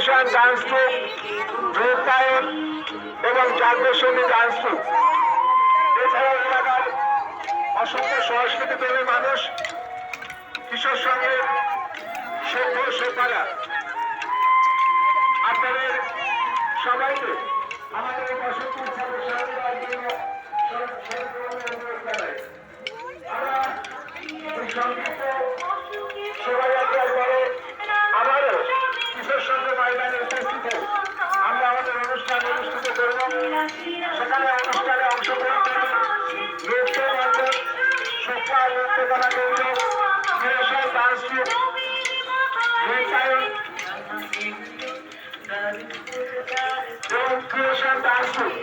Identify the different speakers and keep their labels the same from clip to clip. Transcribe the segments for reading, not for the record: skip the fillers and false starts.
Speaker 1: Creation dance group, রূপায়ণ এবং জাগ্রসনী dance group, এছাড়াও এলাকার অসংখ্য সংস্কৃতি প্রেমী মানুষ, কিশোর সঙ্গের সভ্য শ্রোতারা, আপনাদের সবাইকে আমাদের এই অসংখ্য উৎসবে সামিল হওয়ার জন্য অনুরোধ জানাই। আমরা এই সংক্ষিপ্ত শোভাযাত্রার পরে আবারও কিশোর সঙ্গ ময়দানে উপস্থিত হই। আমরা আমাদের অনুষ্ঠান অনুষ্ঠিত করব। সেখানে অনুষ্ঠানে অংশগ্রহণ করবেন নৃত্য মণ্ডল, সোফা নৃত্যকলা কেন্দ্র, ক্রিয়েশন ডান্স গ্রুপ, রূপায়ণ এবং ক্রিয়েশন ডান্স গ্রুপ।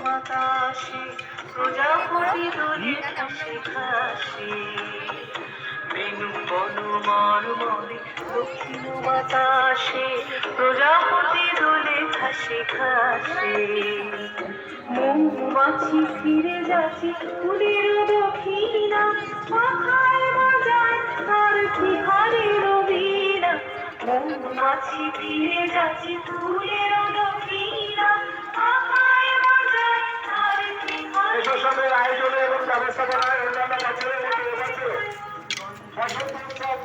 Speaker 2: বাতাসে প্রজাপতি দোলে ঘাসে ঘাসে, বেনু বনু মরমরে দক্ষিণ বাতাসে প্রজাপতি দোলে ঘাসে ঘাসে। মৌমাছি ফিরে যাচ্ছে ফুলের দক্ষিণা, পাখায় বাজায় তার বিহারের বীণা। মৌমাছি ফিরে যাচ্ছে ফুলের দক্ষিণা, পাখায় বাজায় তার
Speaker 1: এসবের আয়োজনে এবং ব্যবস্থাপনায় অন্যান্য বছরের মতো এবছর বসন্ত উৎসব